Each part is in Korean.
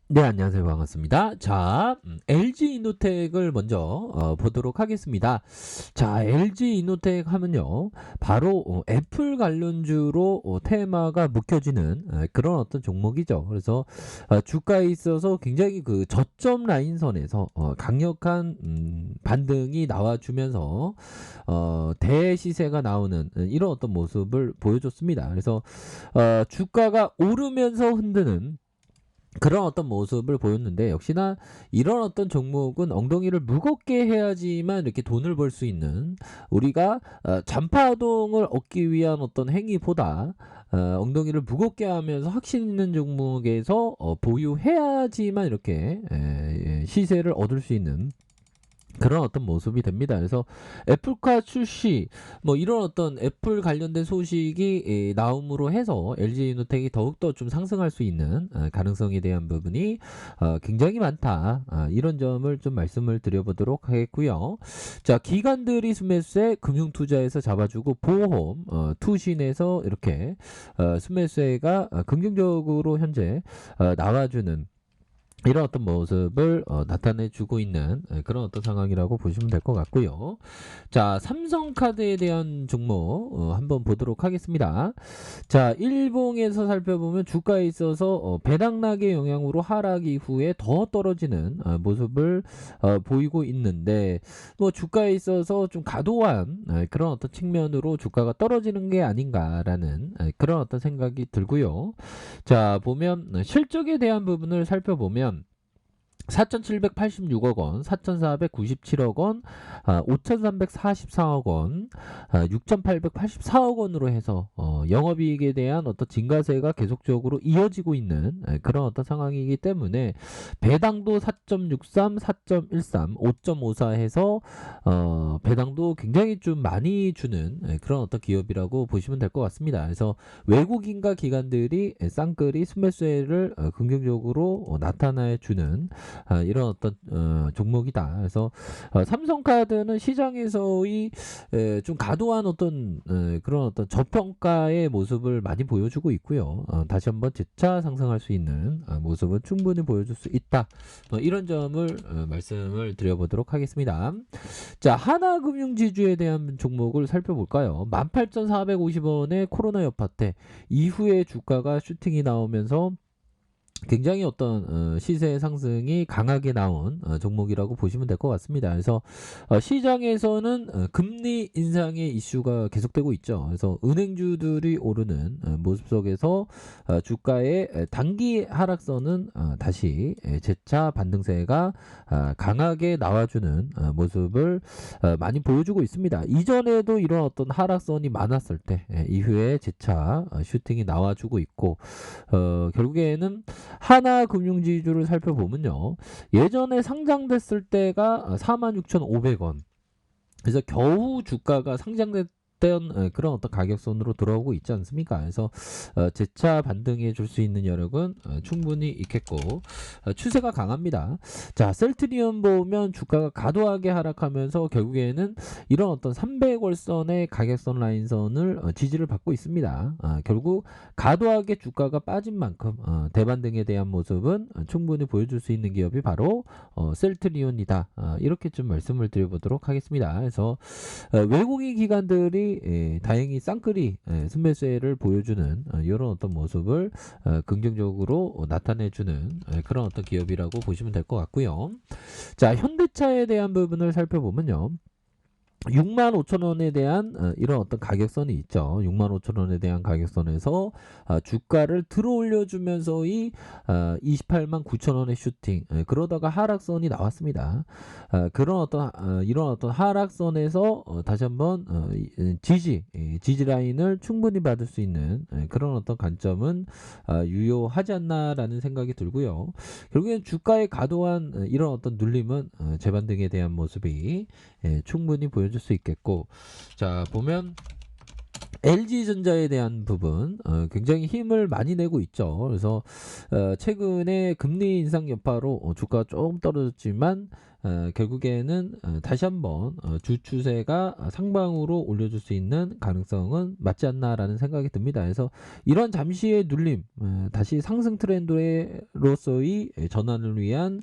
네, 안녕하세요. 반갑습니다. 자, LG 이노텍을 먼저 보도록 하겠습니다. 자, LG 이노텍 하면요. 바로 애플 관련주로 테마가 묶여지는 그런 어떤 종목이죠. 그래서 주가에 있어서 굉장히 그 저점 라인선에서 강력한 반등이 나와주면서 대시세가 나오는 이런 어떤 모습을 보여줬습니다. 그래서 주가가 오르면서 흔드는 그런 어떤 모습을 보였는데, 역시나 이런 어떤 종목은 엉덩이를 무겁게 해야지만 이렇게 돈을 벌 수 있는, 우리가 잔파동을 얻기 위한 어떤 행위보다 엉덩이를 무겁게 하면서 확신 있는 종목에서 보유해야지만 이렇게 시세를 얻을 수 있는 그런 어떤 모습이 됩니다. 그래서 애플카 출시 뭐 이런 어떤 애플 관련된 소식이 나옴으로 해서 LG이노텍이 더욱더 좀 상승할 수 있는 가능성에 대한 부분이 굉장히 많다. 이런 점을 좀 말씀을 드려보도록 하겠고요. 자, 기관들이 순매수세, 금융투자에서 잡아주고 보험, 투신에서 이렇게 순매수세가 긍정적으로 현재 나와주는 이런 어떤 모습을 나타내주고 있는 그런 어떤 상황이라고 보시면 될 것 같고요. 자, 삼성카드에 대한 종목 한번 보도록 하겠습니다. 자, 일봉에서 살펴보면 주가에 있어서 배당락의 영향으로 하락 이후에 더 떨어지는 모습을 보이고 있는데, 뭐 주가에 있어서 좀 과도한 그런 어떤 측면으로 주가가 떨어지는 게 아닌가라는 그런 어떤 생각이 들고요. 자, 보면 실적에 대한 부분을 살펴보면 4,786억 원, 4,497억 원, 5,344억 원, 6,884억 원으로 해서 영업이익에 대한 어떤 증가세가 계속적으로 이어지고 있는 그런 어떤 상황이기 때문에 배당도 4.63, 4.13, 5.54 해서 배당도 굉장히 좀 많이 주는 그런 어떤 기업이라고 보시면 될 것 같습니다. 그래서 외국인과 기관들이 쌍끌이 순매수를 긍정적으로 나타내 주는 이런 어떤 종목이다. 그래서 삼성카드는 시장에서의 좀 과도한 어떤 그런 어떤 저평가의 모습을 많이 보여주고 있고요. 다시 한번 재차 상승할 수 있는 모습을 충분히 보여줄 수 있다. 이런 점을 말씀을 드려보도록 하겠습니다. 자, 하나금융지주에 대한 종목을 살펴볼까요? 18,450원의 코로나 여파 때 이후에 주가가 슈팅이 나오면서 굉장히 어떤 시세 상승이 강하게 나온 종목이라고 보시면 될 것 같습니다. 그래서 시장에서는 금리 인상의 이슈가 계속되고 있죠. 그래서 은행주들이 오르는 모습 속에서 주가의 단기 하락선은 다시 재차 반등세가 강하게 나와주는 모습을 많이 보여주고 있습니다. 이전에도 이런 어떤 하락선이 많았을 때 이후에 재차 슈팅이 나와주고 있고, 결국에는 하나금융지주를 살펴보면요. 예전에 상장됐을 때가 46,500원. 그래서 겨우 주가가 상장됐던 그런 어떤 가격선으로 돌아오고 있지 않습니까? 그래서 재차 반등해 줄 수 있는 여력은 충분히 있겠고, 추세가 강합니다. 자, 셀트리온 보면 주가가 과도하게 하락하면서 결국에는 이런 어떤 300월선의 가격선 라인선을 지지를 받고 있습니다. 결국 과도하게 주가가 빠진 만큼 대반등에 대한 모습은 충분히 보여줄 수 있는 기업이 바로 셀트리온이다. 이렇게 좀 말씀을 드려보도록 하겠습니다. 그래서 외국인 기관들이 다행히 쌍끌이 순매수를 보여주는 이런 어떤 모습을 긍정적으로 나타내주는 그런 어떤 기업이라고 보시면 될 것 같고요. 자, 현대차에 대한 부분을 살펴보면요. 6만 5천 원에 대한 이런 어떤 가격선이 있죠. 6만 5천 원에 대한 가격선에서 주가를 들어올려주면서의 28만 9천 원의 슈팅, 그러다가 하락선이 나왔습니다. 그런 어떤 이런 어떤 하락선에서 다시 한번 지지 라인을 충분히 받을 수 있는 그런 어떤 관점은 유효하지 않나라는 생각이 들고요. 결국엔 주가의 과도한 이런 어떤 눌림은 재반등에 대한 모습이 충분히 보여줄 수 있겠고, 자, 보면 LG전자에 대한 부분 굉장히 힘을 많이 내고 있죠. 그래서 최근에 금리 인상 여파로 주가가 조금 떨어졌지만 결국에는 다시 한번 주 추세가 상방으로 올려줄 수 있는 가능성은 맞지 않나라는 생각이 듭니다. 그래서 이런 잠시의 눌림, 다시 상승 트렌드로서의 전환을 위한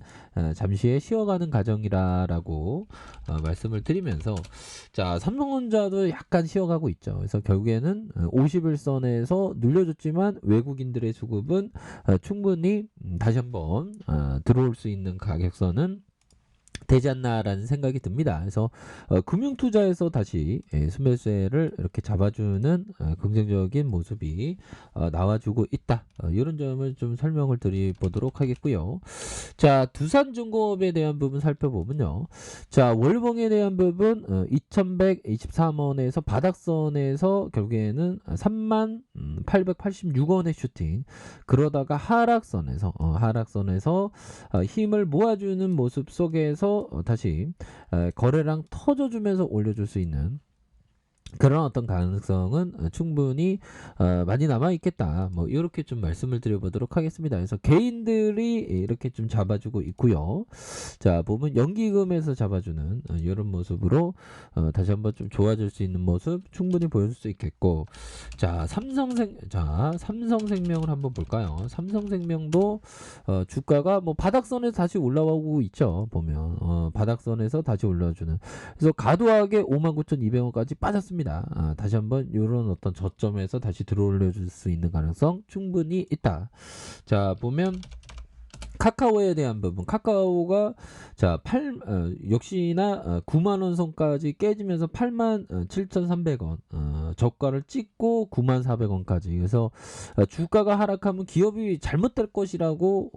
잠시의 쉬어가는 과정이라고 말씀을 드리면서, 자, 삼성전자도 약간 쉬어가고 있죠. 그래서 결국에는 51선에서 눌려줬지만 외국인들의 수급은 충분히 다시 한번 들어올 수 있는 가격선은 되지 않나라는 생각이 듭니다. 그래서 금융투자에서 다시 순매수세를 이렇게 잡아주는 긍정적인 모습이 나와주고 있다. 이런 점을 좀 설명을 드려보도록 하겠고요. 자, 두산중공업에 대한 부분 살펴보면요. 자, 월봉에 대한 부분 2123원에서 바닥선에서 결국에는 3886원의 슈팅, 그러다가 하락선에서 힘을 모아주는 모습 속에서 다시 거래량 터져주면서 올려줄 수 있는 그런 어떤 가능성은 충분히 많이 남아 있겠다. 뭐 이렇게 좀 말씀을 드려보도록 하겠습니다. 그래서 개인들이 이렇게 좀 잡아주고 있고요. 자, 보면 연기금에서 잡아주는 이런 모습으로 다시 한번 좀 좋아질 수 있는 모습 충분히 보여줄 수 있겠고, 자, 삼성생명을 한번 볼까요? 삼성생명도 주가가 뭐 바닥선에서 다시 올라오고 있죠. 보면 바닥선에서 다시 올라와주는, 그래서 과도하게 59,200원까지 빠졌습니다. 다시 한번 이런 어떤 저점에서 다시 들어올려 줄 수 있는 가능성 충분히 있다. 자, 보면 카카오에 대한 부분, 카카오가 자 역시나 9만원 선까지 깨지면서 87,300원 저가를 찍고 94,000원까지, 그래서 주가가 하락하면 기업이 잘못될 것이라고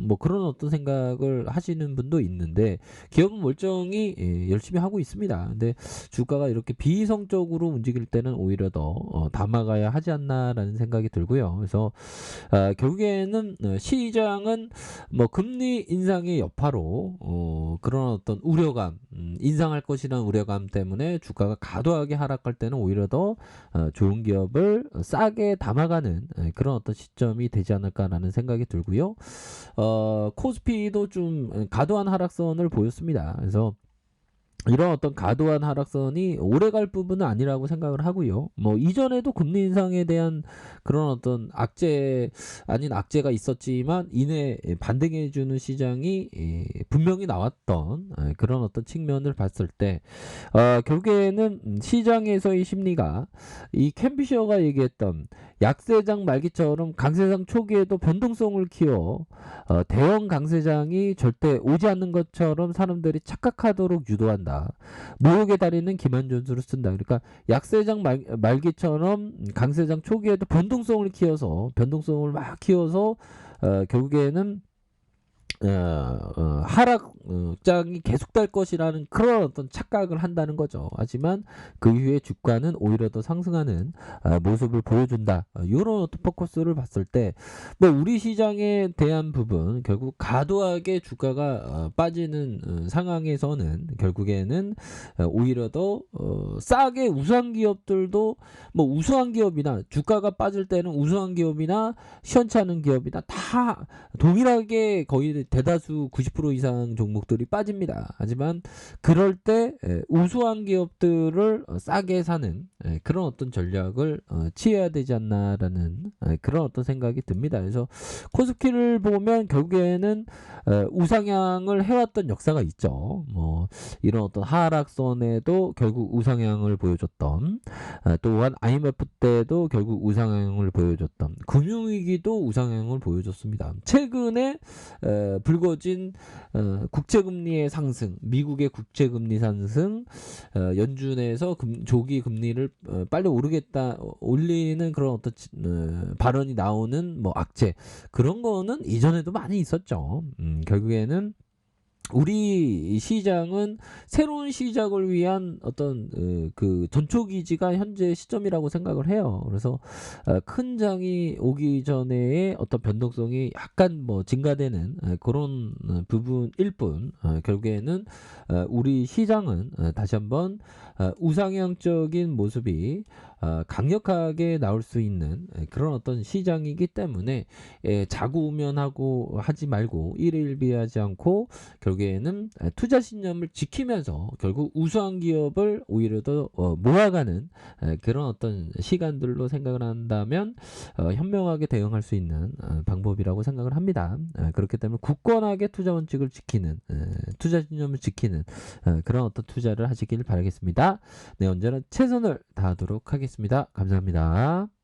뭐 그런 어떤 생각을 하시는 분도 있는데, 기업은 멀쩡히 열심히 하고 있습니다. 근데 주가가 이렇게 비이성적으로 움직일 때는 오히려 더 담아가야 하지 않나라는 생각이 들고요. 그래서 결국에는 시장은 뭐 금리 인상의 여파로 그런 어떤 우려감, 인상할 것이라는 우려감 때문에 주가가 과도하게 하락할 때는 오히려 더 좋은 기업을 싸게 담아가는 그런 어떤 시점이 되지 않을까라는 생각이 들고요. 코스피도 좀 과도한 하락선을 보였습니다. 그래서 이런 어떤 과도한 하락선이 오래갈 부분은 아니라고 생각을 하고요. 뭐 이전에도 금리 인상에 대한 그런 어떤 악재가 있었지만 이내 반등해주는 시장이 분명히 나왔던 그런 어떤 측면을 봤을 때, 결국에는 시장에서의 심리가 이 캠피셔가 얘기했던 약세장 말기처럼 강세장 초기에도 변동성을 키워 대형 강세장이 절대 오지 않는 것처럼 사람들이 착각하도록 유도한다. 모욕의 달인은 기만전술을 쓴다. 그러니까 약세장 말기처럼 강세장 초기에도 변동성을 키워서 결국에는 하락장이 계속될 것이라는 그런 어떤 착각을 한다는 거죠. 하지만 그 이후에 주가는 오히려 더 상승하는 모습을 보여준다. 이런 어떤 포커스를 봤을 때, 뭐 우리 시장에 대한 부분, 결국 과도하게 주가가 빠지는 상황에서는 결국에는 오히려 더 싸게 우수한 기업들도, 뭐 우수한 기업이나 주가가 빠질 때는 우수한 기업이나 시원치 않은 기업이나 다 동일하게 거의 대다수 90% 이상 종목들이 빠집니다. 하지만 그럴 때 우수한 기업들을 싸게 사는 그런 어떤 전략을 취해야 되지 않나라는 그런 어떤 생각이 듭니다. 그래서 코스피를 보면 결국에는 우상향을 해왔던 역사가 있죠. 뭐 이런 어떤 하락선에도 결국 우상향을 보여줬던, 또한 IMF 때도 결국 우상향을 보여줬던, 금융위기도 우상향을 보여줬습니다. 최근에 불거진 국채금리의 상승, 미국의 국채금리 상승, 연준에서 조기 금리를 빨리 올리는 그런 어떤 발언이 나오는 뭐 악재, 그런 거는 이전에도 많이 있었죠. 결국에는 우리 시장은 새로운 시작을 위한 어떤 그 전초기지가 현재 시점이라고 생각을 해요. 그래서 큰 장이 오기 전에 어떤 변동성이 약간 뭐 증가되는 그런 부분일 뿐, 결국에는 우리 시장은 다시 한번 우상향적인 모습이 강력하게 나올 수 있는 그런 어떤 시장이기 때문에 자구우면하고 하지 말고 일일비하지 않고 결국에는 투자 신념을 지키면서 결국 우수한 기업을 오히려 더 모아가는 그런 어떤 시간들로 생각을 한다면 현명하게 대응할 수 있는 방법이라고 생각을 합니다. 그렇기 때문에 굳건하게 투자 원칙을 지키는 투자 신념을 지키는 그런 어떤 투자를 하시길 바라겠습니다. 네, 언제나 최선을 다하도록 하겠습니다. 감사합니다.